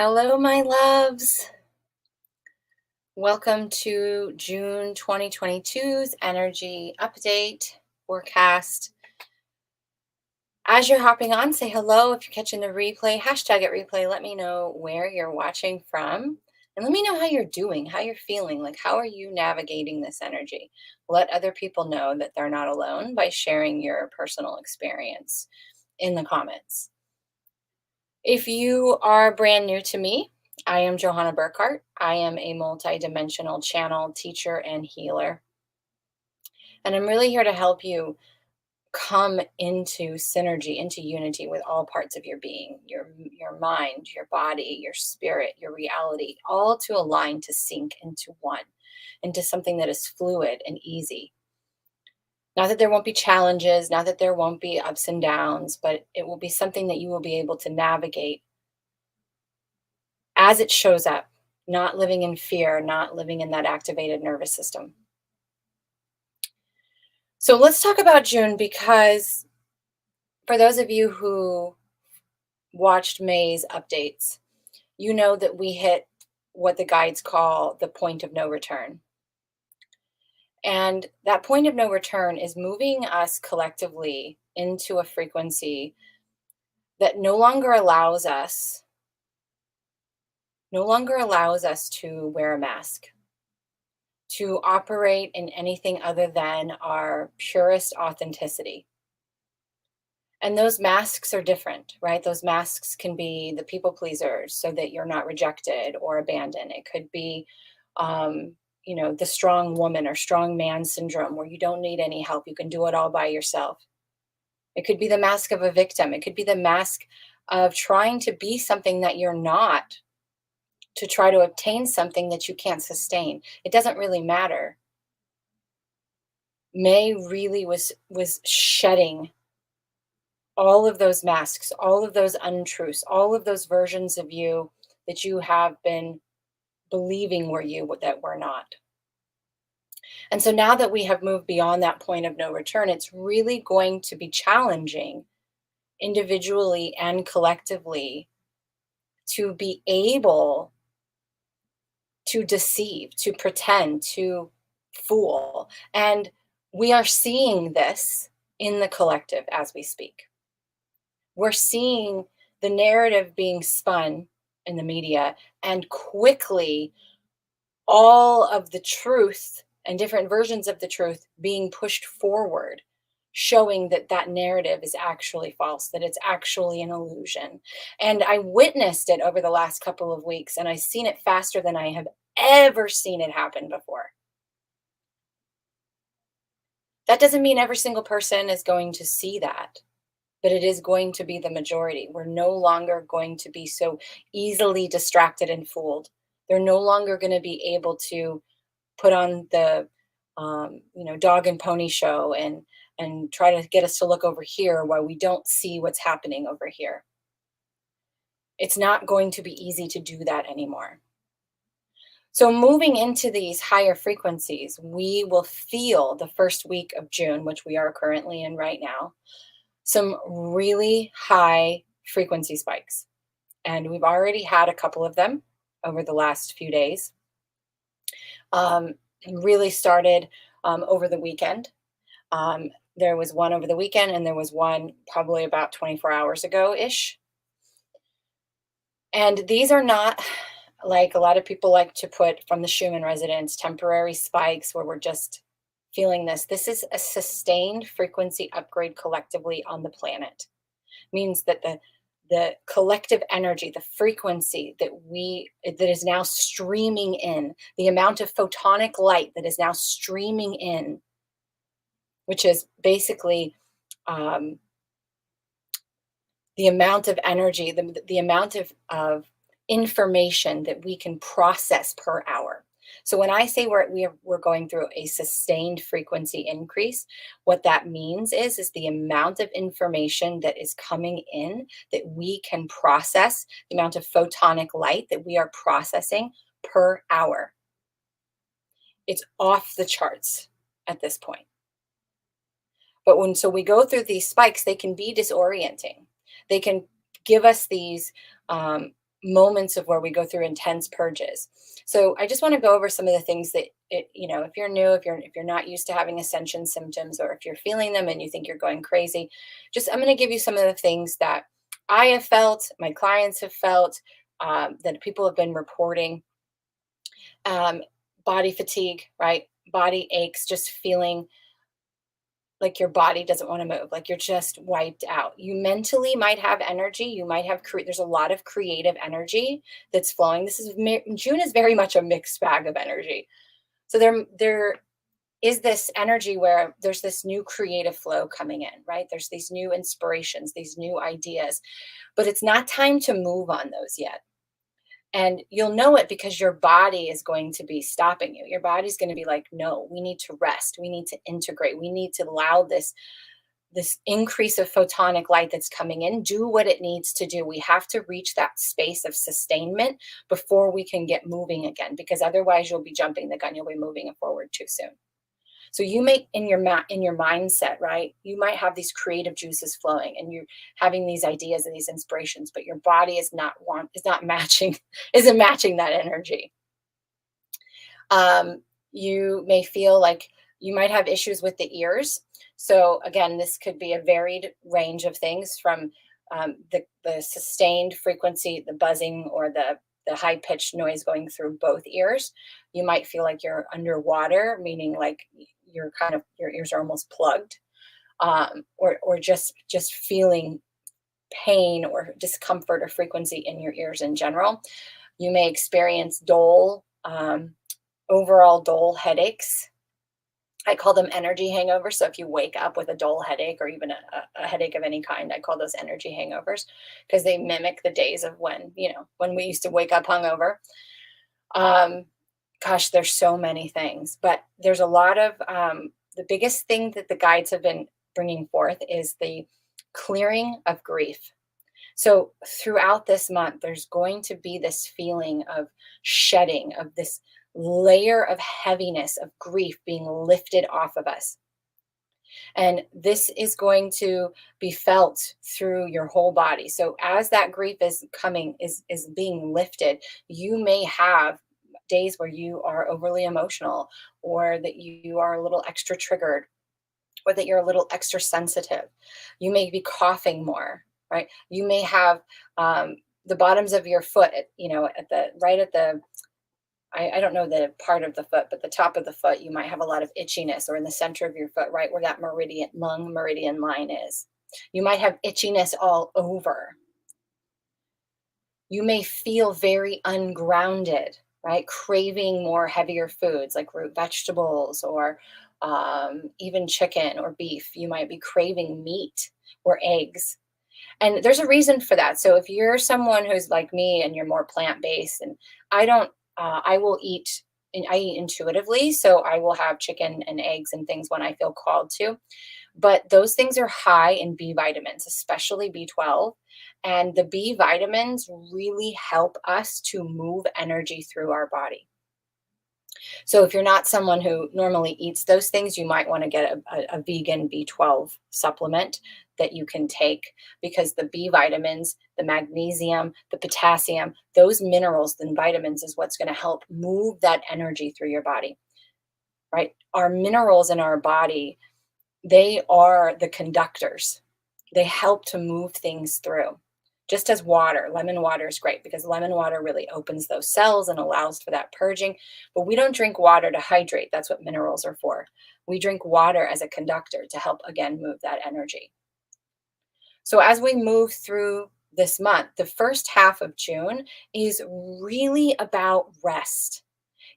Hello, my loves. Welcome to June 2022's energy update forecast. As you're hopping on, say hello. If you're catching the replay, hashtag it replay. Let me know where you're watching from. And let me know how you're doing, how you're feeling. Like, how are you navigating this energy? Let other people know that they're not alone by sharing your personal experience in the comments. If you are brand new to me, I am Johanna Burkhardt. I am a multidimensional channel teacher and healer. And I'm really here to help you come into synergy, into unity with all parts of your being, your mind, your body, your spirit, your reality, all to align to sync into one, into something that is fluid and easy. Not that there won't be challenges, not that there won't be ups and downs, but it will be something that you will be able to navigate as it shows up, not living in fear, not living in that activated nervous system. So let's talk about June, because for those of you who watched May's updates, you know that we hit what the guides call the point of no return. And that point of no return is moving us collectively into a frequency that no longer allows us to wear a mask, to operate in anything other than our purest authenticity. And those masks are different, right? Those masks can be the people pleasers so that you're not rejected or abandoned. It could be, the strong woman or strong man syndrome where you don't need any help. You can do it all by yourself. It could be the mask of a victim. It could be the mask of trying to be something that you're not, to try to obtain something that you can't sustain. It doesn't really matter. May really was shedding all of those masks, all of those untruths, all of those versions of you that you have been believing were you that were not. And so now that we have moved beyond that point of no return, it's really going to be challenging individually and collectively to be able to deceive, to pretend, to fool. And we are seeing this in the collective as we speak. We're seeing the narrative being spun in the media, and quickly all of the truth and different versions of the truth being pushed forward, showing that that narrative is actually false, that it's actually an illusion. And I witnessed it over the last couple of weeks, and I've seen it faster than I have ever seen it happen before. That doesn't mean every single person is going to see that, but it is going to be the majority. We're no longer going to be so easily distracted and fooled. They're no longer going to be able to put on the dog and pony show and try to get us to look over here while we don't see what's happening over here. It's not going to be easy to do that anymore. So moving into these higher frequencies, we will feel the first week of June, which we are currently in right now, some really high frequency spikes. And we've already had a couple of them over the last few days. Really started over the weekend. There was one over the weekend, and there was one probably about 24 hours ago-ish. And these are not, like a lot of people like to put from the Schumann resonance, temporary spikes where we're just feeling this. This is a sustained frequency upgrade collectively on the planet. Means that the collective energy, the frequency that is now streaming in, the amount of photonic light that is now streaming in, which is basically the amount of energy, the amount of information that we can process per hour. So when I say we're going through a sustained frequency increase, what that means is the amount of information that is coming in that we can process, the amount of photonic light that we are processing per hour. It's off the charts at this point. But so we go through these spikes, they can be disorienting. They can give us these moments of where we go through intense purges. So I just want to go over some of the things that if you're new, if you're not used to having ascension symptoms, or if you're feeling them and you think you're going crazy, just I'm going to give you some of the things that I have felt, my clients have felt, that people have been reporting. Um, Body fatigue, right? Body aches, just feeling like your body doesn't want to move, like you're just wiped out. You mentally might have energy. You might have there's a lot of creative energy that's flowing. June is very much a mixed bag of energy. So there is this energy where there's this new creative flow coming in, right? There's these new inspirations, these new ideas, but it's not time to move on those yet. And you'll know it because your body is going to be stopping you. Your body's going to be like, no, we need to rest. We need to integrate. We need to allow this increase of photonic light that's coming in do what it needs to do. We have to reach that space of sustainment before we can get moving again, because otherwise you'll be jumping the gun. You'll be moving it forward too soon. So you make in your mindset, right? You might have these creative juices flowing and you're having these ideas and these inspirations, but your body is not matching, isn't matching that energy. You may feel like you might have issues with the ears. So again, this could be a varied range of things, from the sustained frequency, the buzzing, or the high pitched noise going through both ears. You might feel like you're underwater, meaning like your ears are almost plugged, or just feeling pain or discomfort or frequency in your ears in general. You may experience overall dull headaches. I call them energy hangovers. So if you wake up with a dull headache, or even a headache of any kind, I call those energy hangovers, because they mimic the days of when we used to wake up hungover. Gosh, there's so many things, but there's a lot of the biggest thing that the guides have been bringing forth is the clearing of grief. So throughout this month, there's going to be this feeling of shedding, of this layer of heaviness, of grief being lifted off of us. And this is going to be felt through your whole body. So as that grief is being lifted, you may have days where you are overly emotional, or that you are a little extra triggered, or that you're a little extra sensitive. You may be coughing more, right? You may have the bottoms of your foot, I don't know the part of the foot, but the top of the foot, you might have a lot of itchiness, or in the center of your foot, right where that lung meridian line is. You might have itchiness all over. You may feel very ungrounded, right? Craving more heavier foods like root vegetables, or even chicken or beef. You might be craving meat or eggs. And there's a reason for that. So if you're someone who's like me and you're more plant-based, and I don't, I will eat, and I eat intuitively. So I will have chicken and eggs and things when I feel called to. But those things are high in B vitamins, especially B12. And the B vitamins really help us to move energy through our body. So if you're not someone who normally eats those things, you might want to get a vegan B12 supplement that you can take, because the B vitamins, the magnesium, the potassium, those minerals and vitamins is what's going to help move that energy through your body, right? Our minerals in our body, they are the conductors. They help to move things through. Just as lemon water is great, because lemon water really opens those cells and allows for that purging. But we don't drink water to hydrate. That's what minerals are for. We drink water as a conductor to help, again, move that energy. So as we move through this month, the first half of June is really about rest.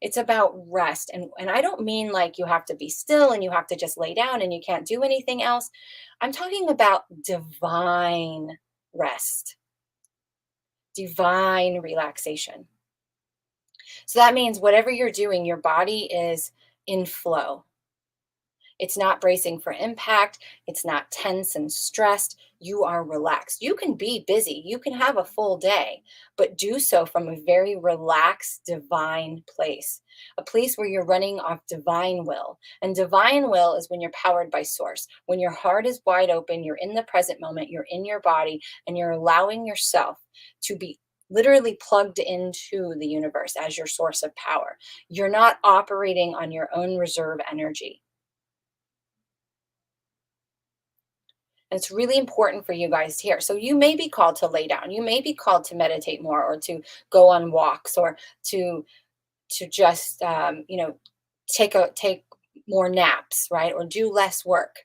It's about rest. And I don't mean like you have to be still and you have to just lay down and you can't do anything else. I'm talking about divine rest, divine relaxation. So that means whatever you're doing, your body is in flow. It's not bracing for impact. It's not tense and stressed. You are relaxed. You can be busy. You can have a full day, but do so from a very relaxed, divine place, a place where you're running off divine will. And divine will is when you're powered by source, when your heart is wide open, you're in the present moment, you're in your body, and you're allowing yourself to be literally plugged into the universe as your source of power. You're not operating on your own reserve energy. And it's really important for you guys to hear. So you may be called to lay down. You may be called to meditate more, or to go on walks, or to just take more naps, right? Or do less work.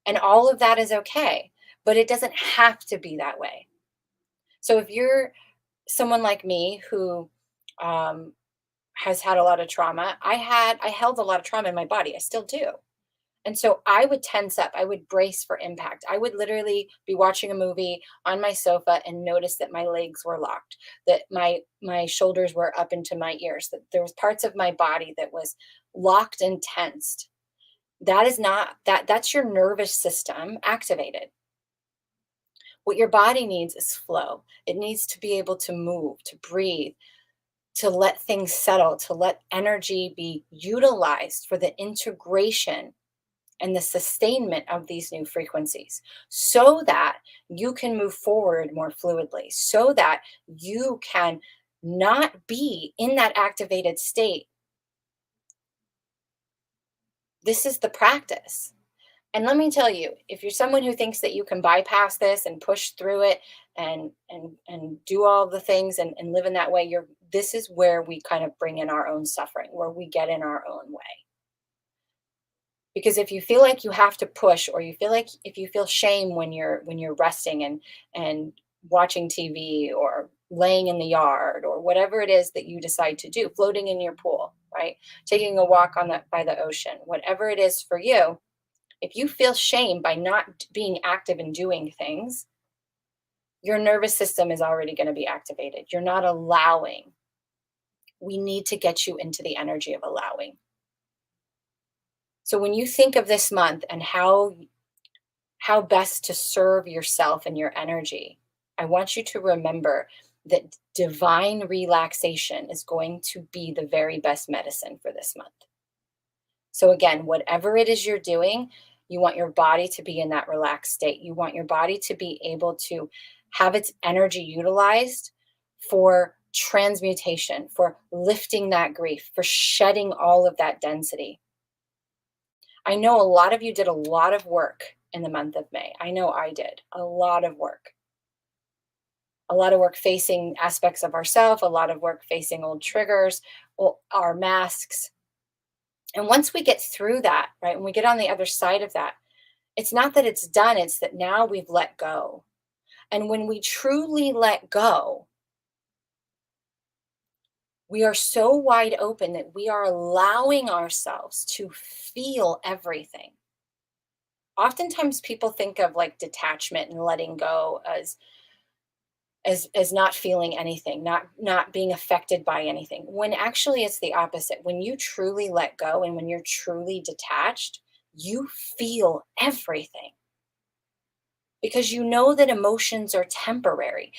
And all of that is okay, but it doesn't have to be that way. So if you're someone like me who um, has had a lot of trauma, I held a lot of trauma in my body. I still do. And so I would tense up. I would brace for impact. I would literally be watching a movie on my sofa and notice that my legs were locked, that my shoulders were up into my ears, that there was parts of my body that was locked and tensed. That is not that's your nervous system activated. What your body needs is flow. It needs to be able to move, to breathe, to let things settle, to let energy be utilized for the integration and the sustainment of these new frequencies, so that you can move forward more fluidly, so that you can not be in that activated state. This is the practice. And let me tell you, if you're someone who thinks that you can bypass this and push through it and do all the things and live in that way, this is where we kind of bring in our own suffering, where we get in our own way. Because if you feel like you have to push, or you feel like, if you feel shame when you're resting and watching TV, or laying in the yard, or whatever it is that you decide to do, floating in your pool, right? Taking a walk by the ocean, whatever it is for you, if you feel shame by not being active and doing things, your nervous system is already going to be activated. You're not allowing. We need to get you into the energy of allowing. So when you think of this month and how best to serve yourself and your energy, I want you to remember that divine relaxation is going to be the very best medicine for this month. So again, whatever it is you're doing, you want your body to be in that relaxed state. You want your body to be able to have its energy utilized for transmutation, for lifting that grief, for shedding all of that density. I know a lot of you did a lot of work in the month of May. I know I did a lot of work. A lot of work facing aspects of ourselves, a lot of work facing old triggers, our masks. And once we get through that, right, when we get on the other side of that, it's not that it's done, it's that now we've let go. And when we truly let go, we are so wide open that we are allowing ourselves to feel everything. Oftentimes people think of like detachment and letting go as not feeling anything, not being affected by anything, when actually it's the opposite. When you truly let go and when you're truly detached, you feel everything, because you know that emotions are temporary.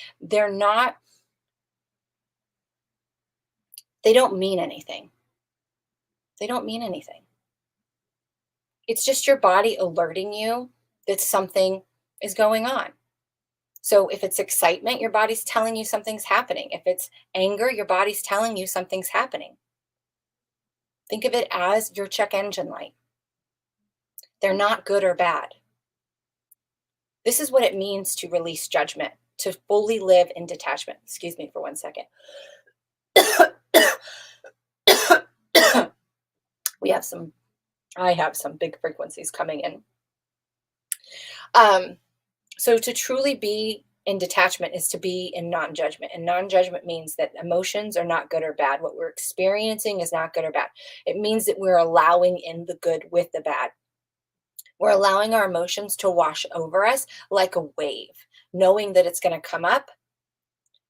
They don't mean anything. They don't mean anything. It's just your body alerting you that something is going on. So if it's excitement, your body's telling you something's happening. If it's anger, your body's telling you something's happening. Think of it as your check engine light. They're not good or bad. This is what it means to release judgment, to fully live in detachment. Excuse me for 1 second. I have some big frequencies coming in. So to truly be in detachment is to be in non-judgment. And non-judgment means that emotions are not good or bad. What we're experiencing is not good or bad. It means that we're allowing in the good with the bad. We're allowing our emotions to wash over us like a wave, knowing that it's going to come up.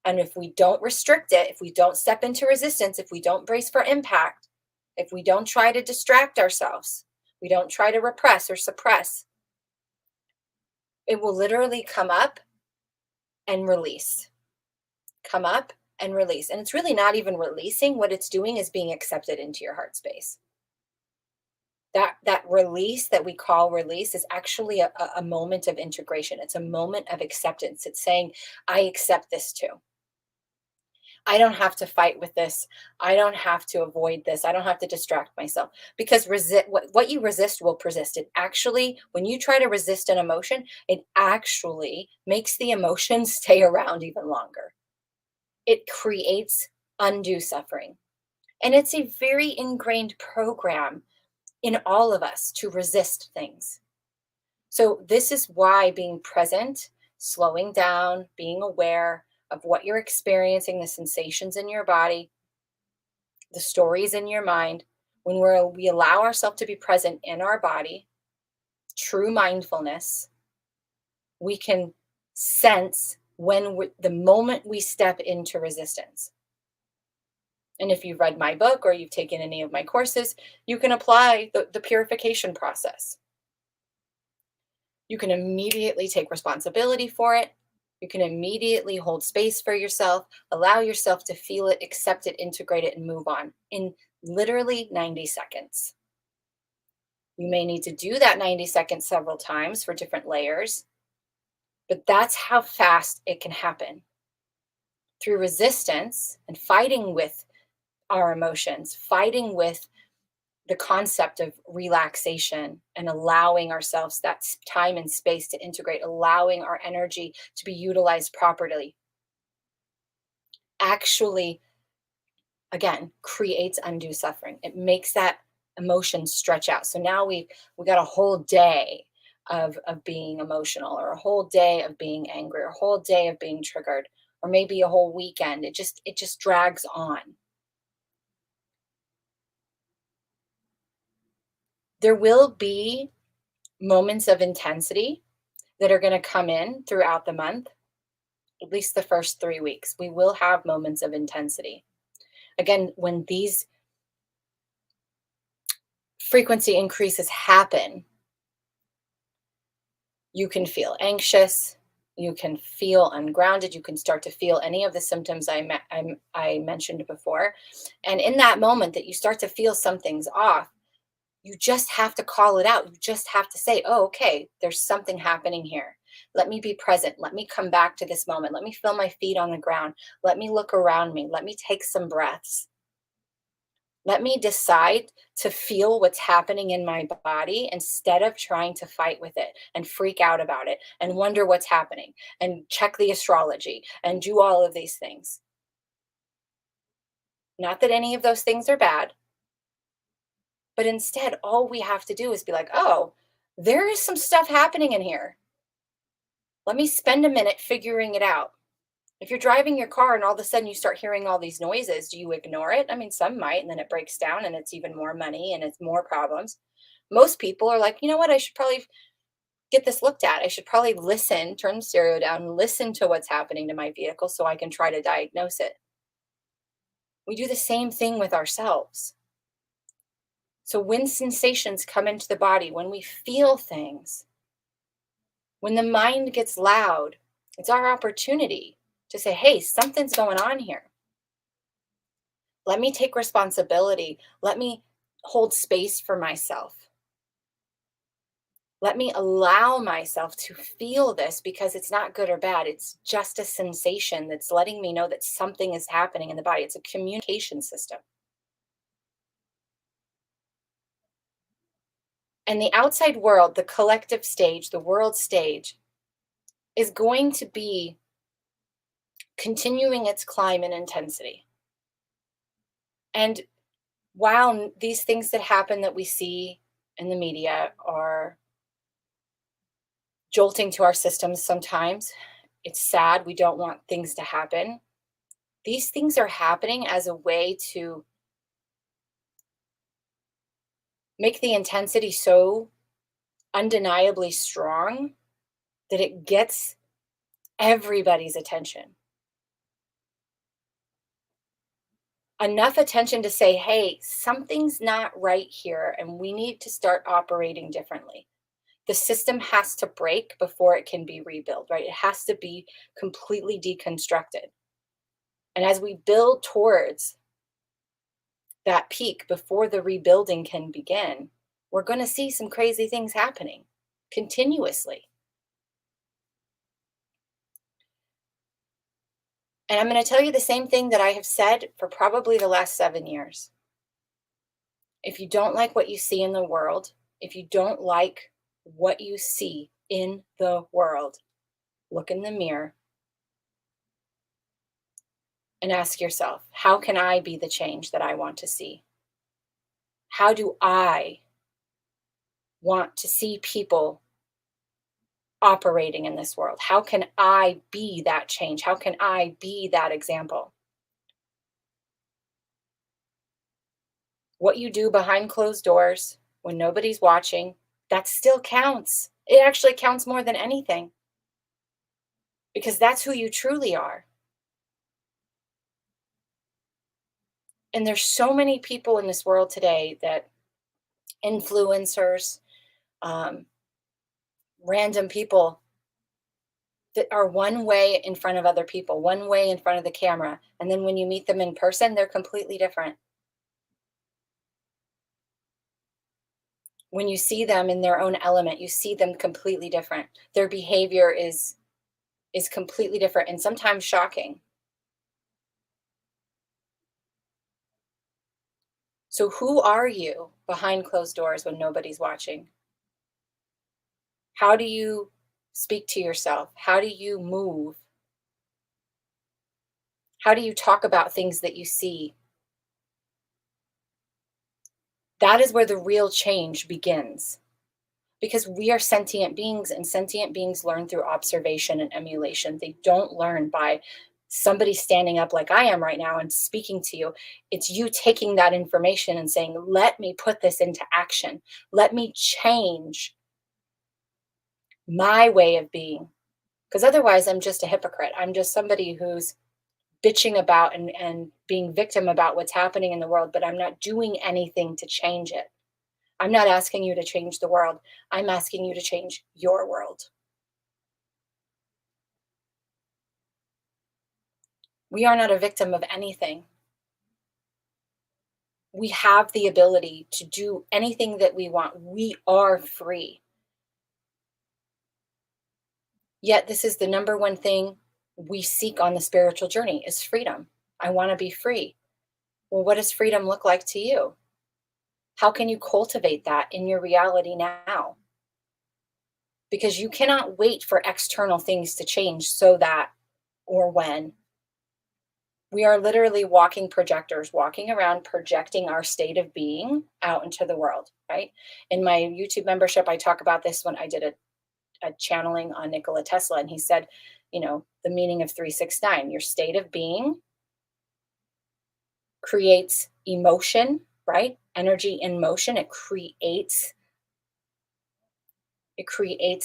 And if we don't restrict it, if we don't step into resistance, if we don't brace for impact, if we don't try to distract ourselves, we don't try to repress or suppress, it will literally come up and release. Come up and release. And it's really not even releasing. What it's doing is being accepted into your heart space. That release that we call release is actually a moment of integration. It's a moment of acceptance. It's saying, I accept this too. I don't have to fight with this. I don't have to avoid this. I don't have to distract myself, because what you resist will persist. It actually, when you try to resist an emotion, it actually makes the emotion stay around even longer. It creates undue suffering. And it's a very ingrained program in all of us to resist things. So, this is why being present, slowing down, being aware of what you're experiencing, the sensations in your body, the stories in your mind, when we allow ourselves to be present in our body, true mindfulness, we can sense the moment we step into resistance. And if you've read my book or you've taken any of my courses, you can apply the purification process. You can immediately take responsibility for it. You can immediately hold space for yourself, allow yourself to feel it, accept it, integrate it, and move on in literally 90 seconds. You may need to do that 90 seconds several times for different layers, but that's how fast it can happen. Through resistance and fighting with our emotions, fighting with the concept of relaxation and allowing ourselves that time and space to integrate, allowing our energy to be utilized properly, actually, again, creates undue suffering. It makes that emotion stretch out. So now we got a whole day of being emotional, or a whole day of being angry, or a whole day of being triggered, or maybe a whole weekend. It just drags on. There will be moments of intensity that are going to come in throughout the month, at least the first 3 weeks. We will have moments of intensity. Again, when these frequency increases happen, you can feel anxious, you can feel ungrounded, you can start to feel any of the symptoms I mentioned before. And in that moment that you start to feel something's off, you just have to call it out. You just have to say, oh, okay, there's something happening here. Let me be present. Let me come back to this moment. Let me feel my feet on the ground. Let me look around me. Let me take some breaths. Let me decide to feel what's happening in my body instead of trying to fight with it and freak out about it and wonder what's happening and check the astrology and do all of these things. Not that any of those things are bad, but instead, all we have to do is be like, oh, there is some stuff happening in here. Let me spend a minute figuring it out. If you're driving your car and all of a sudden you start hearing all these noises, do you ignore it? I mean, some might, and then it breaks down and it's even more money and it's more problems. Most people are like, you know what? I should probably get this looked at. I should probably listen, turn the stereo down, listen to what's happening to my vehicle so I can try to diagnose it. We do the same thing with ourselves. So when sensations come into the body, when we feel things, when the mind gets loud, it's our opportunity to say, hey, something's going on here. Let me take responsibility. Let me hold space for myself. Let me allow myself to feel this, because it's not good or bad. It's just a sensation that's letting me know that something is happening in the body. It's a communication system. And the outside world, the collective stage, the world stage, is going to be continuing its climb in intensity. And while these things that happen that we see in the media are jolting to our systems sometimes, it's sad. We don't want things to happen. These things are happening as a way to make the intensity so undeniably strong that it gets everybody's attention. Enough attention to say, hey, something's not right here, and we need to start operating differently. The system has to break before it can be rebuilt, right? It has to be completely deconstructed. And as we build towards that peak before the rebuilding can begin, we're going to see some crazy things happening continuously. And I'm going to tell you the same thing that I have said for probably the last 7 years. If you don't like what you see in the world, if you don't like what you see in the world, look in the mirror and ask yourself, how can I be the change that I want to see? How do I want to see people operating in this world? How can I be that change? How can I be that example? What you do behind closed doors when nobody's watching, that still counts. It actually counts more than anything because that's who you truly are. And there's so many people in this world today that influencers, um, random people that are one way in front of other people, one way in front of the camera. And then when you meet them in person, they're completely different. When you see them in their own element, you see them completely different. Their behavior is completely different and sometimes shocking. So who are you behind closed doors when nobody's watching? How do you speak to yourself? How do you move? How do you talk about things that you see? That is where the real change begins. Because we are sentient beings, and sentient beings learn through observation and emulation. They don't learn by somebody standing up like I am right now and speaking to you. It's you taking that information and saying, let me put this into action. Let me change my way of being. Because otherwise, I'm just a hypocrite. I'm just somebody who's bitching about and being victim about what's happening in the world, but I'm not doing anything to change it. I'm not asking you to change the world. I'm asking you to change your world. We are not a victim of anything. We have the ability to do anything that we want. We are free. Yet this is the number one thing we seek on the spiritual journey is freedom. I want to be free. Well, what does freedom look like to you? How can you cultivate that in your reality now? Because you cannot wait for external things to change so that or when. We are literally walking projectors, walking around projecting our state of being out into the world, right? In my YouTube membership, I talk about this when I did a channeling on Nikola Tesla, and he said, the meaning of 369, your state of being creates emotion, right? Energy in motion, it creates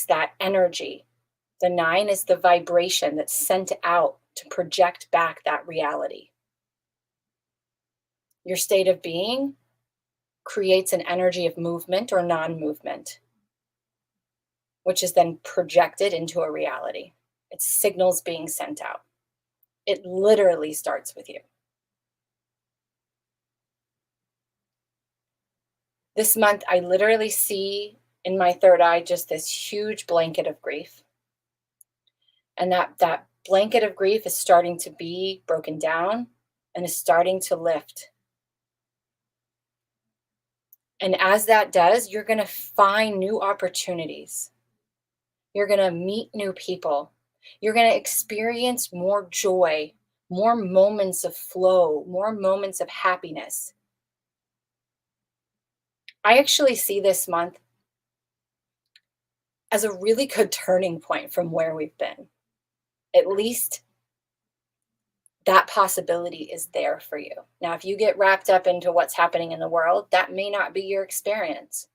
that energy. The 9 is the vibration that's sent out to project back that reality. Your state of being creates an energy of movement or non-movement, which is then projected into a reality. It's signals being sent out. It literally starts with you. This month, I literally see in my third eye just this huge blanket of grief. And that blanket of grief is starting to be broken down and is starting to lift. And as that does, you're going to find new opportunities. You're going to meet new people. You're going to experience more joy, more moments of flow, more moments of happiness. I actually see this month as a really good turning point from where we've been. At least that possibility is there for you. Now, if you get wrapped up into what's happening in the world, that may not be your experience.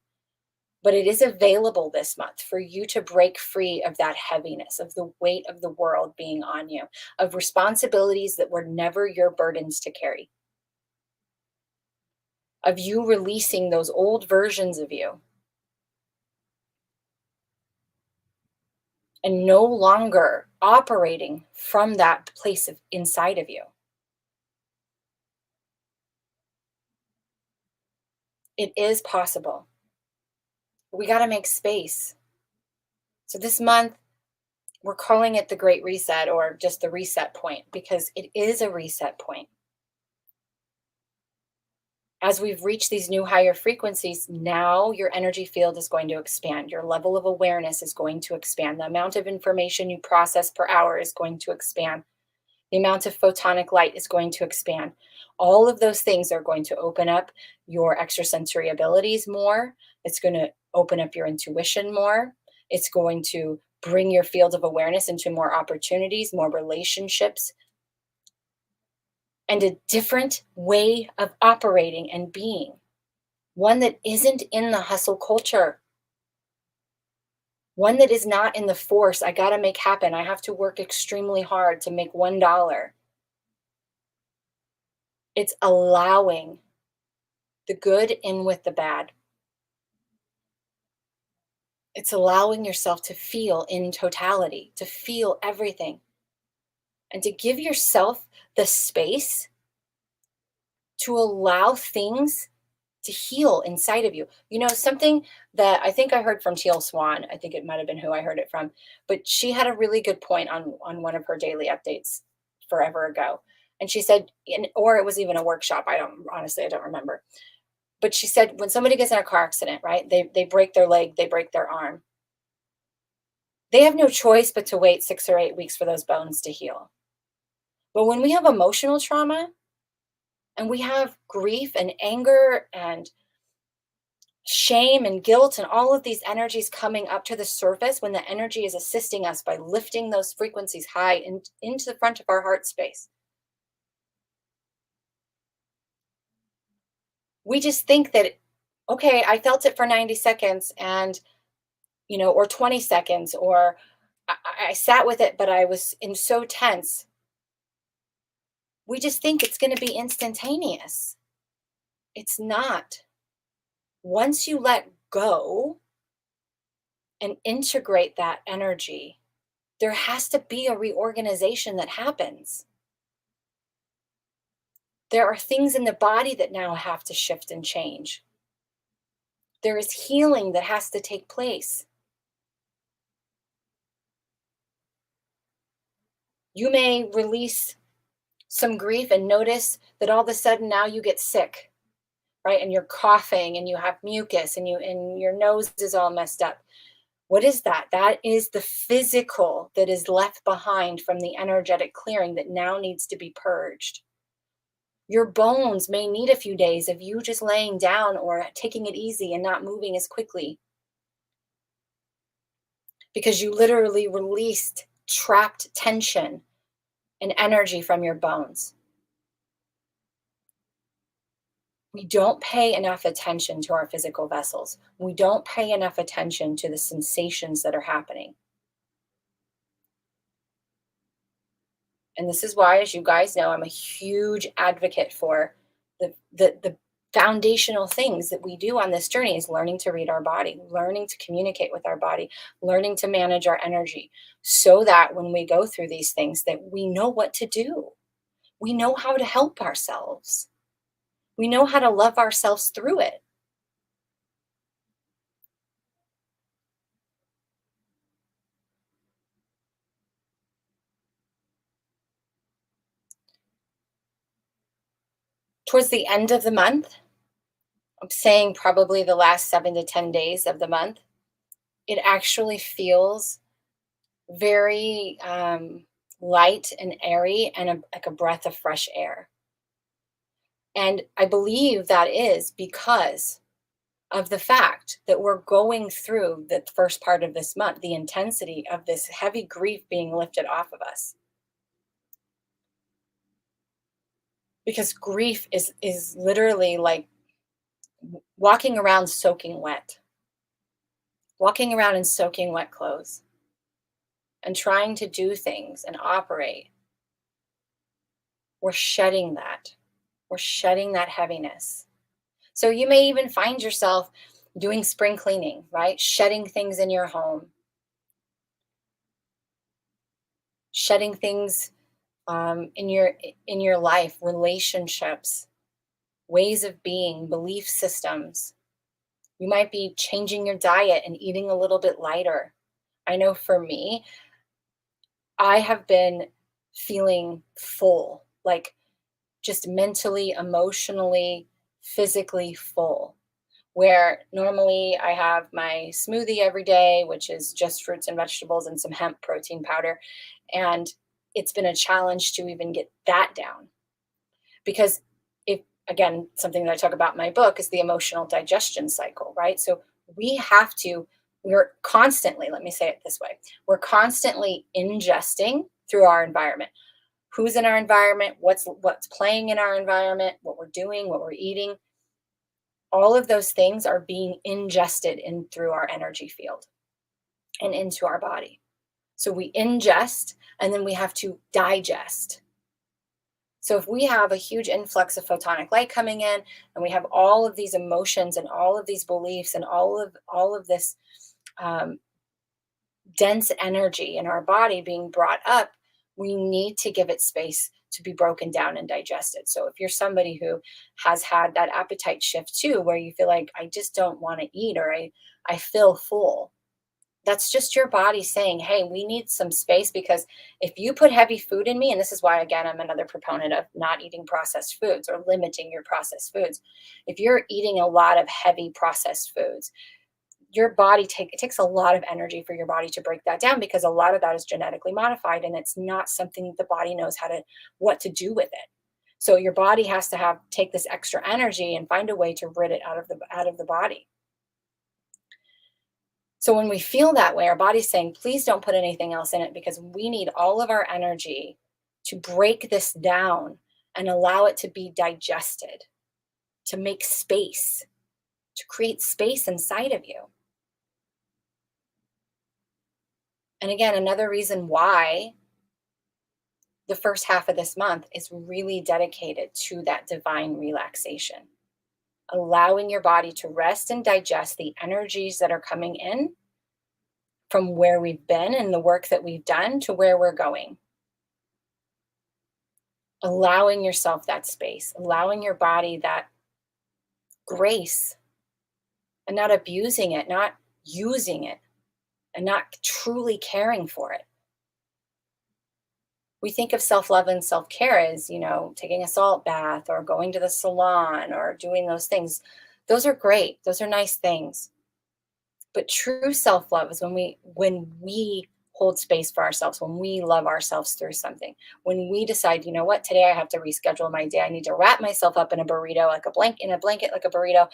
But it is available this month for you to break free of that heaviness, of the weight of the world being on you, of responsibilities that were never your burdens to carry, of you releasing those old versions of you and no longer operating from that place of inside of you. It is possible. We got to make space. So this month, We're calling it the Great Reset or just the reset point because it is a reset point. As we've reached these new higher frequencies, now your energy field is going to expand. Your level of awareness is going to expand. The amount of information you process per hour is going to expand. The amount of photonic light is going to expand. All of those things are going to open up your extrasensory abilities more. It's going to open up your intuition more. It's going to bring your field of awareness into more opportunities, more relationships, and a different way of operating and being. One that isn't in the hustle culture. One that is not in the force. I got to make happen. I have to work extremely hard to make $1. It's allowing the good in with the bad. It's allowing yourself to feel in totality, to feel everything, and to give yourself the space to allow things to heal inside of you. You know, something that I think I heard from Teal Swan, I think it might have been who I heard it from, but she had a really good point on one of her daily updates forever ago. And she said, or it was even a workshop. I don't remember. But she said, when somebody gets in a car accident, right, they break their leg, they break their arm. They have no choice but to wait 6 or 8 weeks for those bones to heal. But when we have emotional trauma and we have grief and anger and shame and guilt and all of these energies coming up to the surface, when the energy is assisting us by lifting those frequencies high into the front of our heart space, we just think that, okay, I felt it for 90 seconds and, or 20 seconds, or I sat with it, but I was so tense. We just think it's going to be instantaneous. It's not. Once you let go and integrate that energy, there has to be a reorganization that happens. There are things in the body that now have to shift and change. There is healing that has to take place. You may release some grief and notice that all of a sudden now you get sick, right? And you're coughing and you have mucus and your nose is all messed up. What is that? That is the physical that is left behind from the energetic clearing that now needs to be purged. Your bones may need a few days of you just laying down or taking it easy and not moving as quickly, because you literally released trapped tension and energy from your bones. We don't pay enough attention to our physical vessels. We don't pay enough attention to the sensations that are happening. And this is why, as you guys know, I'm a huge advocate for the foundational things that we do on this journey is learning to read our body, learning to communicate with our body, learning to manage our energy, so that when we go through these things, that we know what to do. We know how to help ourselves. We know how to love ourselves through it. Towards the end of the month, I'm saying probably the last 7 to 10 days of the month, it actually feels very light and airy and like a breath of fresh air. And I believe that is because of the fact that we're going through the first part of this month, the intensity of this heavy grief being lifted off of us. Because grief is literally like walking around soaking wet, walking around in soaking wet clothes and trying to do things and operate. We're shedding that. We're shedding that heaviness. So you may even find yourself doing spring cleaning, right? Shedding things in your home, shedding things in your life, relationships, ways of being, belief systems. You might be changing your diet and eating a little bit lighter. I know for me, I have been feeling full, like just mentally, emotionally, physically full. Where normally I have my smoothie every day, which is just fruits and vegetables and some hemp protein powder. And it's been a challenge to even get that down because if, again, something that I talk about in my book is the emotional digestion cycle, right? So we have to, we're constantly, let me say it this way, we're constantly ingesting through our environment. Who's in our environment, what's playing in our environment, what we're doing, what we're eating, all of those things are being ingested in through our energy field and into our body. So we ingest and then we have to digest. So if we have a huge influx of photonic light coming in and we have all of these emotions and all of these beliefs and all of this um, dense energy in our body being brought up, we need to give it space to be broken down and digested. So if you're somebody who has had that appetite shift too, where you feel like I just don't want to eat or I feel full, that's just your body saying, hey, we need some space because if you put heavy food in me, and this is why, again, I'm another proponent of not eating processed foods or limiting your processed foods. If you're eating a lot of heavy processed foods, your body it takes a lot of energy for your body to break that down because a lot of that is genetically modified and it's not something the body knows what to do with it. So your body has to take this extra energy and find a way to rid it out of the body. So when we feel that way, our body's saying, please don't put anything else in it because we need all of our energy to break this down and allow it to be digested, to make space, to create space inside of you. And again, another reason why the first half of this month is really dedicated to that divine relaxation, allowing your body to rest and digest the energies that are coming in from where we've been and the work that we've done to where we're going. Allowing yourself that space, allowing your body that grace and not abusing it, not using it, and not truly caring for it. We think of self-love and self-care as, taking a salt bath or going to the salon or doing those things. Those are great. Those are nice things. But true self-love is when we hold space for ourselves, when we love ourselves through something, when we decide, you know what, today I have to reschedule my day. I need to wrap myself up in a burrito, in a blanket like a burrito,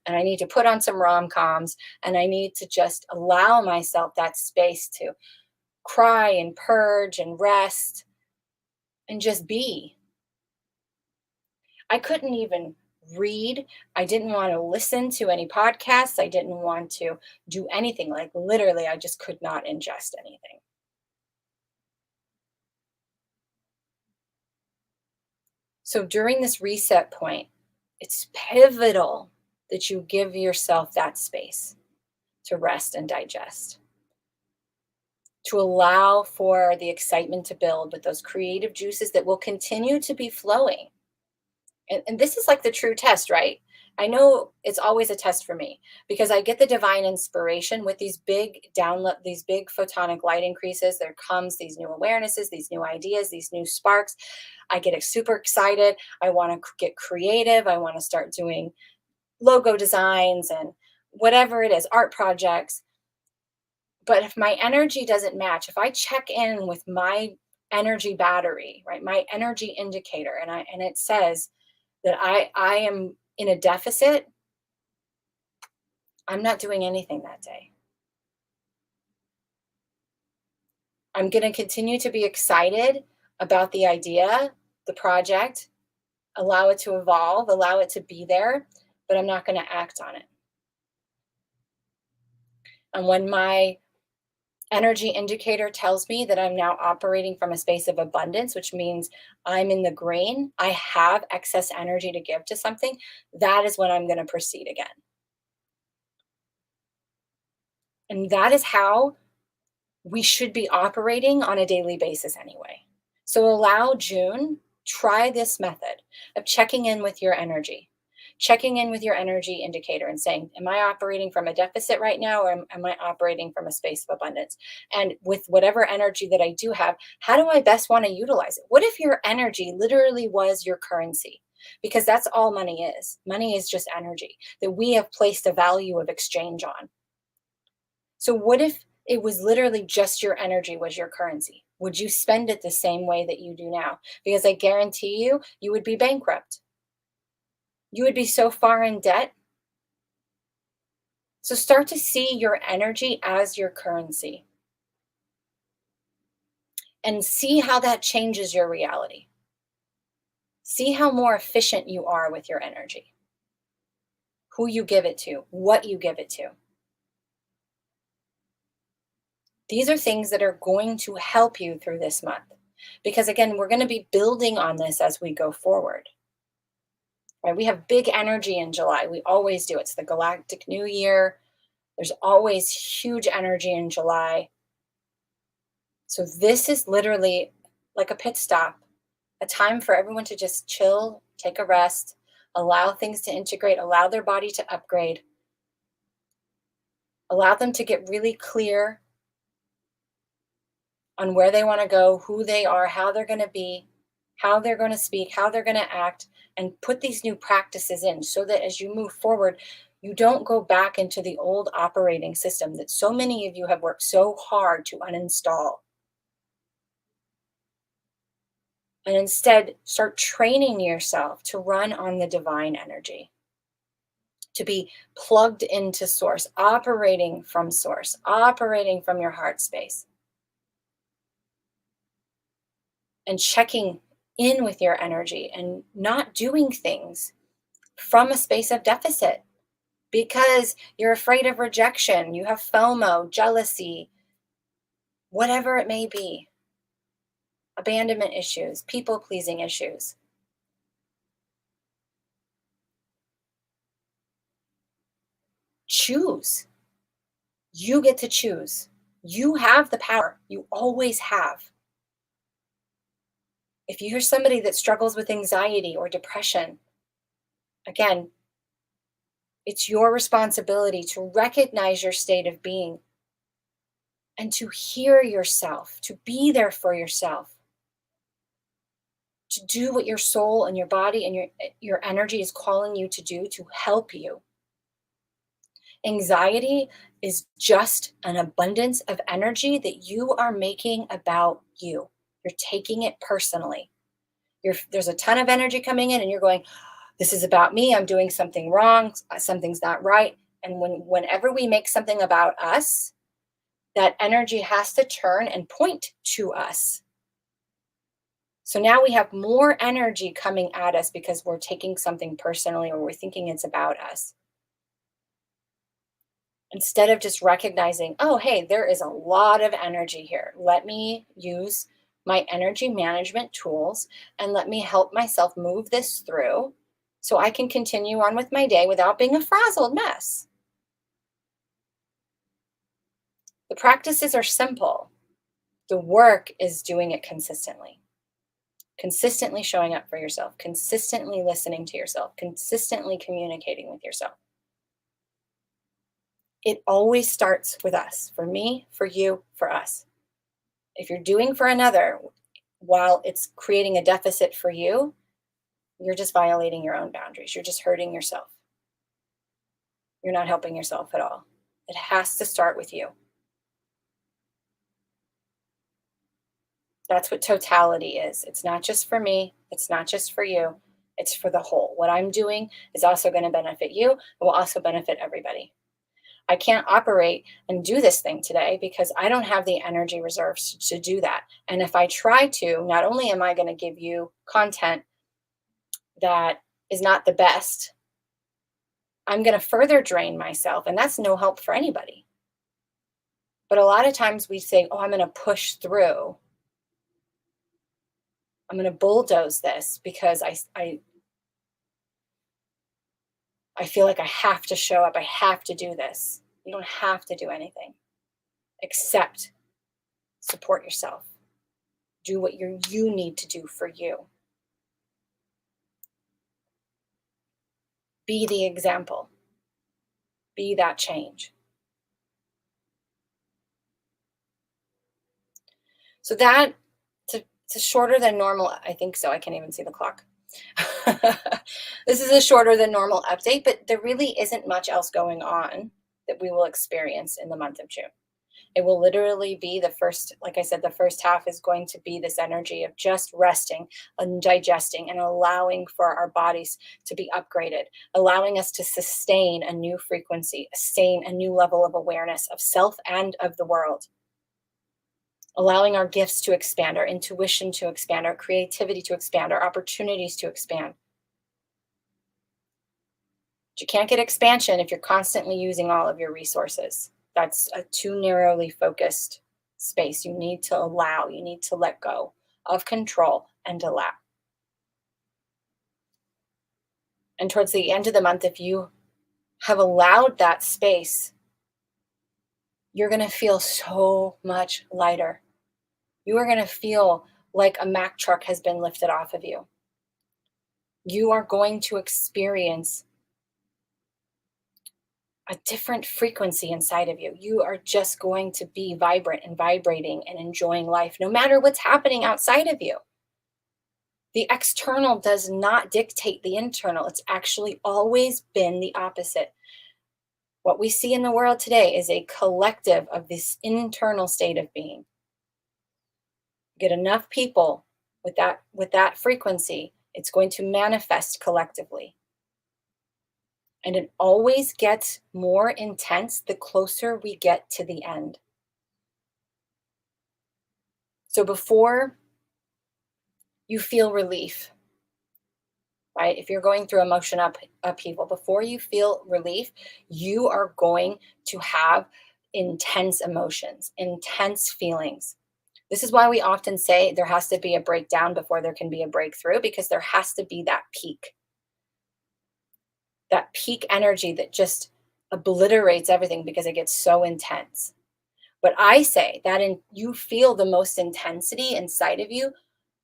and I need to put on some rom-coms, and I need to just allow myself that space to cry and purge and rest and just be. I couldn't even read. I didn't want to listen to any podcasts. I didn't want to do anything. Like literally, I just could not ingest anything. So during this reset point, it's pivotal that you give yourself that space to rest and digest, to allow for the excitement to build with those creative juices that will continue to be flowing. And this is like the true test, right? I know it's always a test for me because I get the divine inspiration with these big download, these big photonic light increases. There comes these new awarenesses, these new ideas, these new sparks. I get super excited. I want to get creative. I want to start doing logo designs and whatever it is, art projects. But if my energy doesn't match, if I check in with my energy battery, right, my energy indicator, and it says that I am in a deficit, I'm not doing anything that day. I'm going to continue to be excited about the idea, the project, allow it to evolve, allow it to be there, but I'm not going to act on it. And when my energy indicator tells me that I'm now operating from a space of abundance, which means I'm in the green, I have excess energy to give to something, that is when I'm going to proceed again. And that is how we should be operating on a daily basis anyway. So allow June, try this method of checking in with your energy. checking in with your energy indicator and saying, am I operating from a deficit right now, or am I operating from a space of abundance? And with whatever energy that I do have, how do I best want to utilize it? What if your energy literally was your currency? Because that's all money is. Money is just energy that we have placed a value of exchange on. So what if it was literally just your energy was your currency? Would you spend it the same way that you do now? Because I guarantee you, you would be bankrupt. You would be so far in debt. So start to see your energy as your currency and see how that changes your reality. See how more efficient you are with your energy, who you give it to, what you give it to. These are things that are going to help you through this month. Because again, we're going to be building on this as we go forward. Right? We have big energy in July. We always do. It's the Galactic New Year. There's always huge energy in July. So this is literally like a pit stop, a time for everyone to just chill, take a rest, allow things to integrate, allow their body to upgrade, allow them to get really clear on where they want to go, who they are, how they're going to be, how they're going to speak, how they're going to act, and put these new practices in so that as you move forward, you don't go back into the old operating system that so many of you have worked so hard to uninstall. And instead, start training yourself to run on the divine energy, to be plugged into source, operating from your heart space, and checking in with your energy and not doing things from a space of deficit because you're afraid of rejection, you have FOMO, jealousy, whatever it may be, abandonment issues, people-pleasing issues. Choose. You get to choose. You have the power. You always have. If you're somebody that struggles with anxiety or depression, again, it's your responsibility to recognize your state of being and to hear yourself, to be there for yourself, to do what your soul and your body and your energy is calling you to do to help you. Anxiety is just an abundance of energy that you are making about you. You're taking it personally. There's a ton of energy coming in and you're going, this is about me. I'm doing something wrong. Something's not right. And whenever we make something about us, that energy has to turn and point to us. So now we have more energy coming at us because we're taking something personally or we're thinking it's about us. Instead of just recognizing, oh, hey, there is a lot of energy here. Let me use my energy management tools and let me help myself move this through so I can continue on with my day without being a frazzled mess. The practices are simple. The work is doing it consistently. Consistently showing up for yourself, consistently listening to yourself, consistently communicating with yourself. It always starts with us, for me, for you, for us. If you're doing for another while it's creating a deficit for you, you're just violating your own boundaries. You're just hurting yourself. You're not helping yourself at all. It has to start with you. That's what totality is. It's not just for me. It's not just for you. It's for the whole. What I'm doing is also going to benefit you. It will also benefit everybody. I can't operate and do this thing today because I don't have the energy reserves to do that. And if I try to, not only am I going to give you content that is not the best, I'm going to further drain myself. And that's no help for anybody. But a lot of times we say, oh, I'm going to push through. I'm going to bulldoze this because I feel like I have to show up. I have to do this. You don't have to do anything except support yourself. Do what you need to do for you. Be the example. Be that change. So it's a shorter than normal. I think so. I can't even see the clock. This is a shorter than normal update, but there really isn't much else going on that we will experience in the month of June. It will literally be the first, like I said, the first half is going to be this energy of just resting and digesting and allowing for our bodies to be upgraded, allowing us to sustain a new frequency, sustain a new level of awareness of self and of the world, allowing our gifts to expand, our intuition to expand, our creativity to expand, our opportunities to expand. But you can't get expansion if you're constantly using all of your resources. That's a too narrowly focused space. You need to allow, you need to let go of control and allow. And towards the end of the month, if you have allowed that space, you're going to feel so much lighter. You are going to feel like a Mack truck has been lifted off of you. You are going to experience a different frequency inside of you. You are just going to be vibrant and vibrating and enjoying life, no matter what's happening outside of you. The external does not dictate the internal. It's actually always been the opposite. What we see in the world today is a collective of this internal state of being. Get enough people with that frequency, it's going to manifest collectively. And it always gets more intense the closer we get to the end. So before you feel relief, right? If you're going through emotion upheaval, before you feel relief, you are going to have intense emotions, intense feelings. This is why we often say there has to be a breakdown before there can be a breakthrough, because there has to be that peak energy that just obliterates everything because it gets so intense. But I say that you feel the most intensity inside of you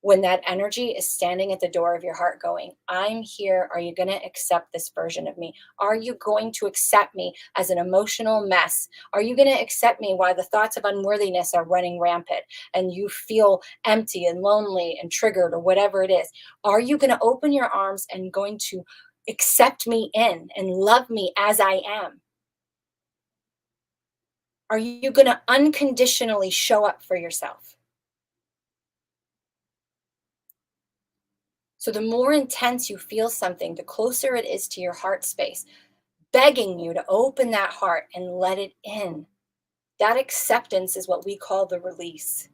when that energy is standing at the door of your heart going, I'm here. Are you going to accept this version of me? Are you going to accept me as an emotional mess? Are you going to accept me while the thoughts of unworthiness are running rampant and you feel empty and lonely and triggered or whatever it is? Are you going to open your arms and going to accept me in and love me as I am? Are you going to unconditionally show up for yourself? So the more intense you feel something, the closer it is to your heart space, begging you to open that heart and let it in. That acceptance is what we call the release.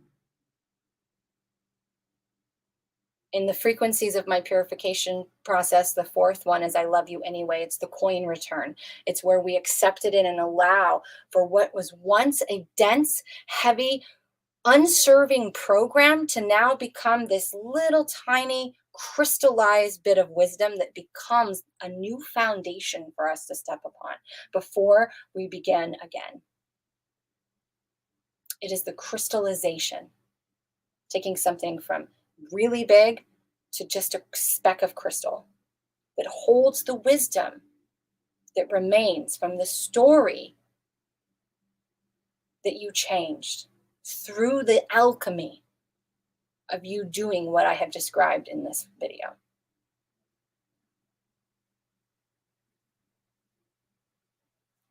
In the frequencies of my purification process, the fourth one is I love you anyway. It's the coin return. It's where we accept it in and allow for what was once a dense, heavy, unserving program to now become this little tiny crystallized bit of wisdom that becomes a new foundation for us to step upon before we begin again. It is the crystallization, taking something from really big to just a speck of crystal that holds the wisdom that remains from the story that you changed through the alchemy of you doing what I have described in this video.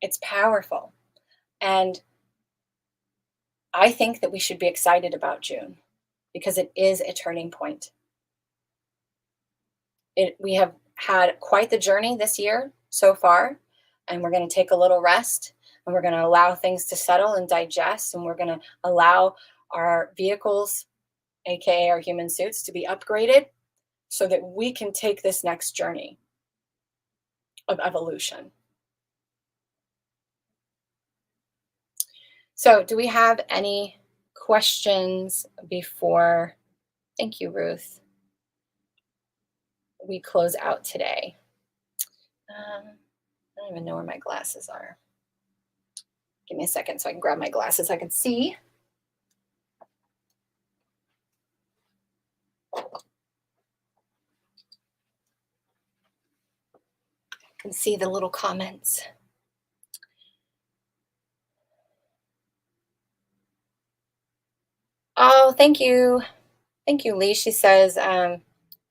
It's powerful. And I think that we should be excited about June because it is a turning point. We have had quite the journey this year so far, and we're going to take a little rest, and we're going to allow things to settle and digest, and we're going to allow our vehicles, aka our human suits, to be upgraded so that we can take this next journey of evolution. So, do we have any questions before? Thank you, Ruth. We close out today. I don't even know where my glasses are. Give me a second so I can grab my glasses. I can see. And see the little comments. Oh, thank you. Thank you, Lee. She says, I don't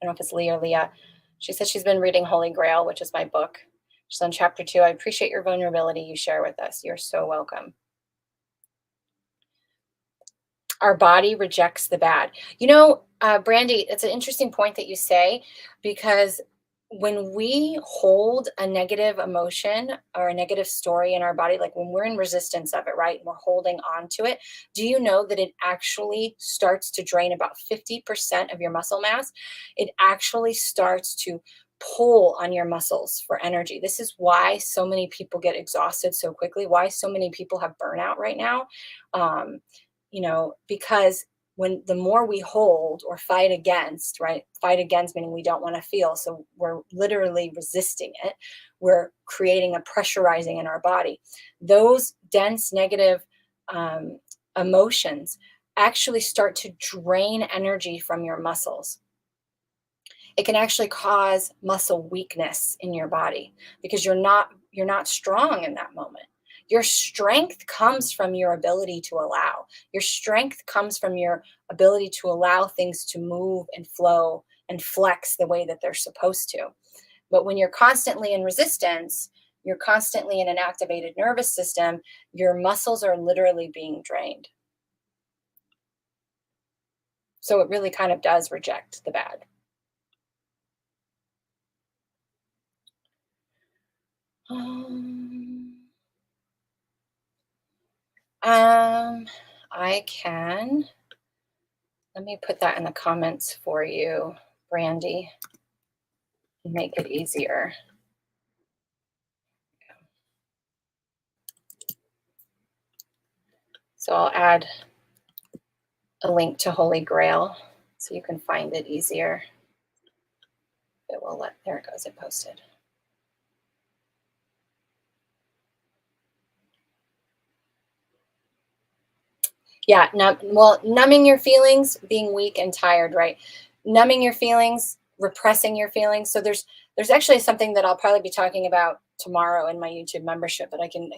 know if it's Lee or Leah. She says she's been reading Holy Grail, which is my book. She's on chapter 2. I appreciate your vulnerability you share with us. You're so welcome. Our body rejects the bad. Brandy, it's an interesting point that you say, because when we hold a negative emotion or a negative story in our body, like when we're in resistance of it, right? And we're holding on to it. Do you know that it actually starts to drain about 50% of your muscle mass? It actually starts to pull on your muscles for energy. This is why so many people get exhausted so quickly, why so many people have burnout right now. Because when the more we hold or fight against, right? Fight against meaning we don't want to feel. So we're literally resisting it. We're creating a pressurizing in our body. Those dense negative emotions actually start to drain energy from your muscles. It can actually cause muscle weakness in your body because you're not strong in that moment. Your strength comes from your ability to allow. Your strength comes from your ability to allow things to move and flow and flex the way that they're supposed to. But when you're constantly in resistance, you're constantly in an activated nervous system, your muscles are literally being drained. So it really kind of does reject the bad. I can. Let me put that in the comments for you, Brandy, and make it easier. So I'll add a link to Holy Grail so you can find it easier. There it goes, it posted. Yeah, numbing your feelings, being weak and tired, right? Numbing your feelings, repressing your feelings. So there's actually something that I'll probably be talking about tomorrow in my YouTube membership, but I can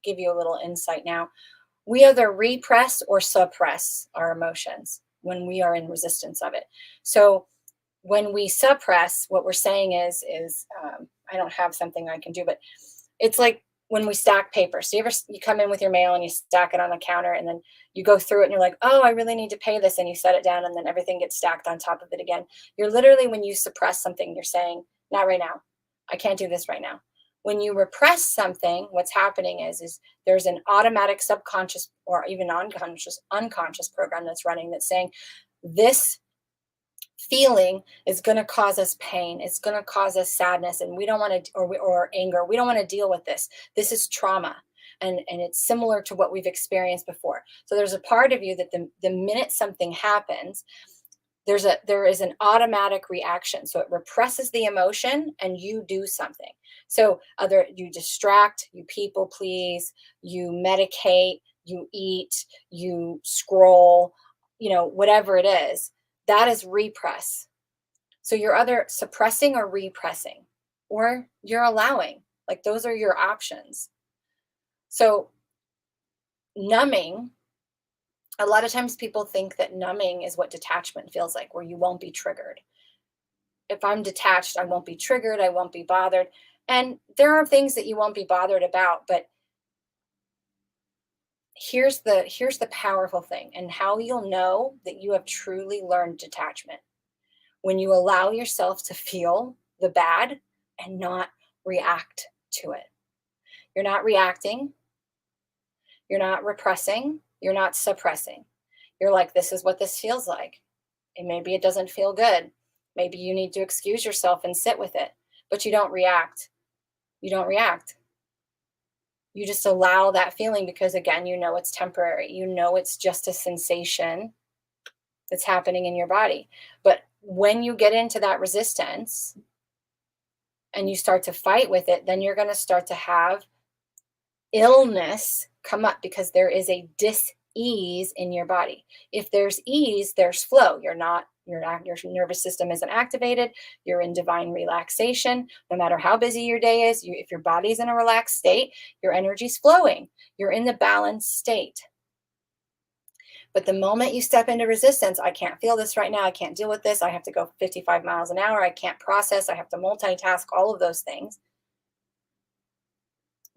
give you a little insight now. We either repress or suppress our emotions when we are in resistance of it. So when we suppress, what we're saying is I don't have something I can do, but it's like when we stack paper. So you come in with your mail and you stack it on the counter, and then you go through it and you're like, oh, I really need to pay this, and you set it down, and then everything gets stacked on top of it again. You're literally, when you suppress something, you're saying, not right now. I can't do this right now. When you repress something, what's happening is there's an automatic subconscious or even unconscious program that's running that's saying this feeling is going to cause us pain. It's going to cause us sadness, and we don't want to, or anger. We don't want to deal with this. This is trauma. And it's similar to what we've experienced before. So there's a part of you that the minute something happens, there is an automatic reaction. So it represses the emotion and you do something. So either you distract, you people please, you medicate, you eat, you scroll, whatever it is, that is repress. So you're either suppressing or repressing, or you're allowing. Like those are your options. So numbing, a lot of times people think that numbing is what detachment feels like, where you won't be triggered. If I'm detached, I won't be triggered, I won't be bothered. And there are things that you won't be bothered about, but here's the powerful thing, and how you'll know that you have truly learned detachment. When you allow yourself to feel the bad and not react to it. You're not reacting, you're not repressing, you're not suppressing. You're like, this is what this feels like. And maybe it doesn't feel good. Maybe you need to excuse yourself and sit with it, but you don't react. You don't react. You just allow that feeling because, again, you know it's temporary. You know it's just a sensation that's happening in your body. But when you get into that resistance and you start to fight with it, then you're going to start to have illness come up because there is a dis-ease in your body. If there's ease, there's flow. You're not Your nervous system isn't activated. You're in divine relaxation. No matter how busy your day is, if your body's in a relaxed state, your energy's flowing. You're in the balanced state. But the moment you step into resistance, I can't feel this right now. I can't deal with this. I have to go 55 miles an hour. I can't process. I have to multitask, all of those things.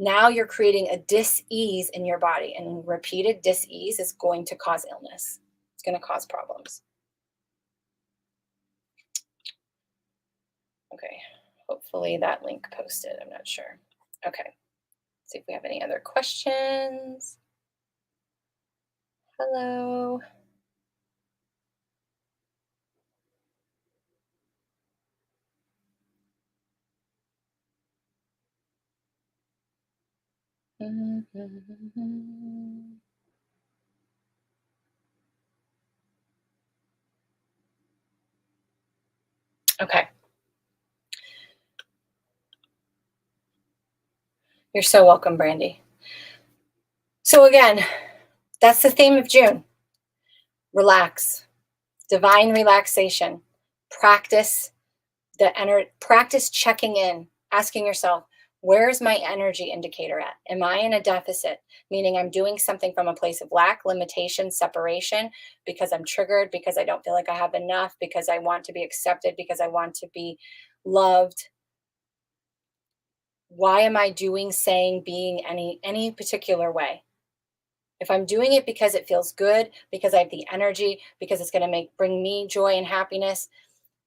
Now you're creating a dis-ease in your body, and repeated dis-ease is going to cause illness. It's going to cause problems. Okay, hopefully that link posted. I'm not sure. Okay, let's see if we have any other questions. Hello. Okay. You're so welcome, Brandy. So again, that's the theme of June. Relax. Divine relaxation. Practice practice checking in, asking yourself, where's my energy indicator at? Am I in a deficit? Meaning I'm doing something from a place of lack, limitation, separation, because I'm triggered, because I don't feel like I have enough, because I want to be accepted, because I want to be loved. Why am I doing, saying, being any particular way? If I'm doing it because it feels good, because I have the energy, because it's going to bring me joy and happiness,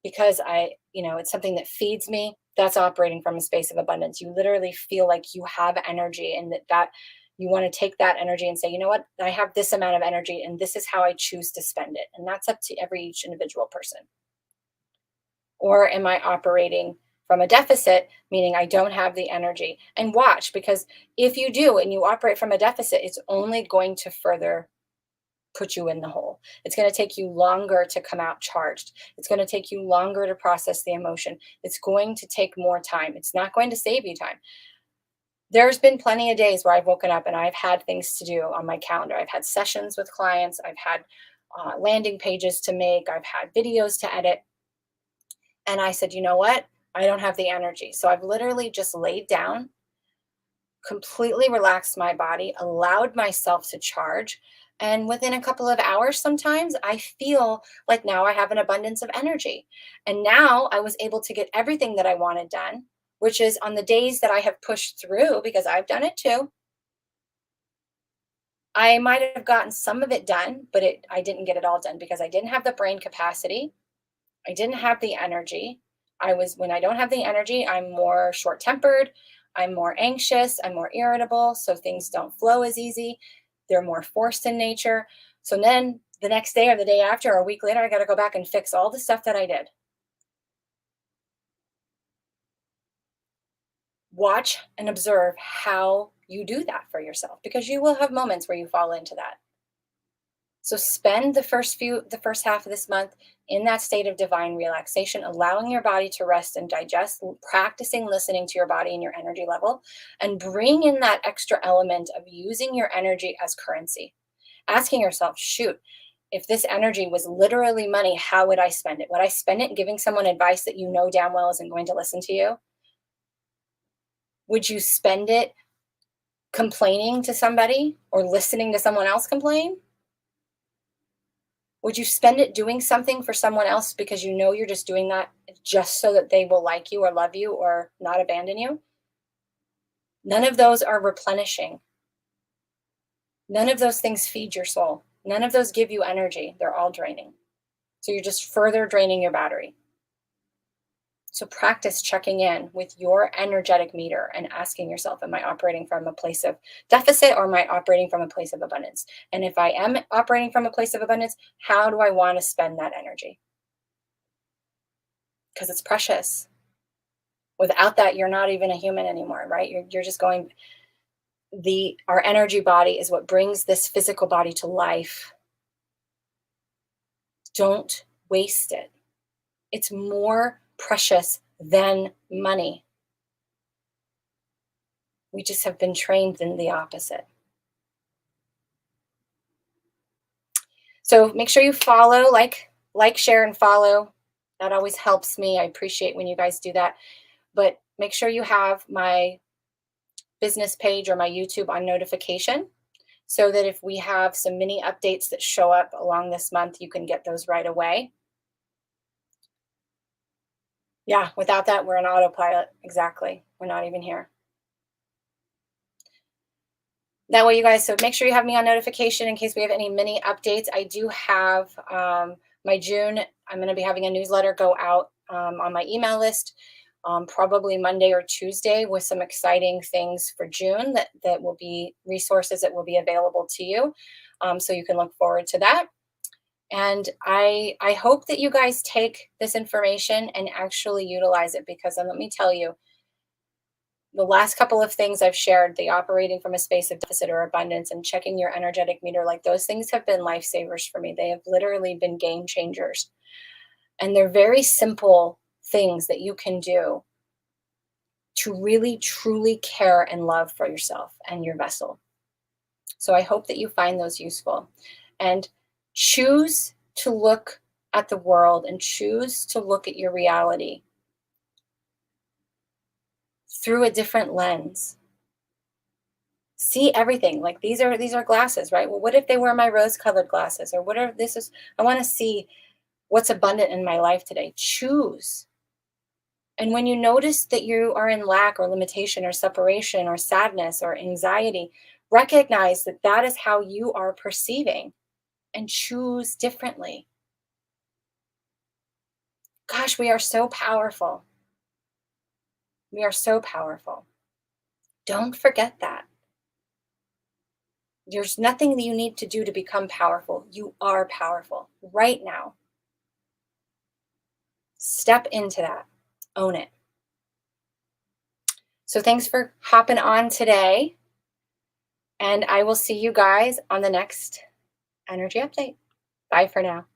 because it's something that feeds me, that's operating from a space of abundance. You literally feel like you have energy, and that you want to take that energy and say, you know what, I have this amount of energy and this is how I choose to spend it. And that's up to each individual person. Or am I operating from a deficit, meaning I don't have the energy? And watch, because if you do and you operate from a deficit, it's only going to further put you in the hole. It's going to take you longer to come out charged. It's going to take you longer to process the emotion. It's going to take more time. It's not going to save you time. There's been plenty of days where I've woken up and I've had things to do on my calendar. I've had sessions with clients. I've had landing pages to make. I've had videos to edit. And I said, you know what? I don't have the energy. So I've literally just laid down, completely relaxed my body, allowed myself to charge. And within a couple of hours, sometimes I feel like now I have an abundance of energy. And now I was able to get everything that I wanted done, which is on the days that I have pushed through, because I've done it too. I might have gotten some of it done, but I didn't get it all done because I didn't have the brain capacity. I didn't have the energy. When I don't have the energy, I'm more short tempered. I'm more anxious. I'm more irritable. So things don't flow as easy. They're more forced in nature. So then the next day or the day after or a week later, I got to go back and fix all the stuff that I did. Watch and observe how you do that for yourself, because you will have moments where you fall into that. So spend the first half of this month in that state of divine relaxation, allowing your body to rest and digest, practicing listening to your body and your energy level, and bring in that extra element of using your energy as currency. Asking yourself, shoot, if this energy was literally money, how would I spend it? Would I spend it giving someone advice that you know damn well isn't going to listen to you? Would you spend it complaining to somebody or listening to someone else complain? Would you spend it doing something for someone else because you know you're just doing that just so that they will like you or love you or not abandon you? None of those are replenishing. None of those things feed your soul. None of those give you energy. They're all draining. So you're just further draining your battery. So practice checking in with your energetic meter and asking yourself, am I operating from a place of deficit or am I operating from a place of abundance? And if I am operating from a place of abundance, how do I want to spend that energy? Because it's precious. Without that, you're not even a human anymore, right? You're just going, our energy body is what brings this physical body to life. Don't waste it. It's more precious than money. We just have been trained in the opposite. So make sure you follow, like like, share, and follow. That always helps me. I appreciate when you guys do that. But make sure you have my business page or my YouTube on notification so that if we have some mini updates that show up along this month, you can get those right away. Yeah, without that, we're on autopilot. Exactly. We're not even here. That way, you guys, so make sure you have me on notification in case we have any mini updates. I do have my June, I'm going to be having a newsletter go out on my email list probably Monday or Tuesday with some exciting things for June that will be resources that will be available to you. So you can look forward to that. And I hope that you guys take this information and actually utilize it, because let me tell you, the last couple of things I've shared, the operating from a space of deficit or abundance and checking your energetic meter, like those things have been lifesavers for me. They have literally been game changers. And they're very simple things that you can do to really, truly care and love for yourself and your vessel. So I hope that you find those useful. And choose to look at the world and choose to look at your reality through a different lens. See everything like these are glasses, right? Well, what if they were my rose-colored glasses? Or what if this is, I want to see what's abundant in my life today. Choose. And when you notice that you are in lack or limitation or separation or sadness or anxiety, recognize that that is how you are perceiving and choose differently. Gosh, we are so powerful. We are so powerful. Don't forget that. There's nothing that you need to do to become powerful. You are powerful right now. Step into that. Own it. So thanks for hopping on today. And I will see you guys on the next energy update. Bye for now.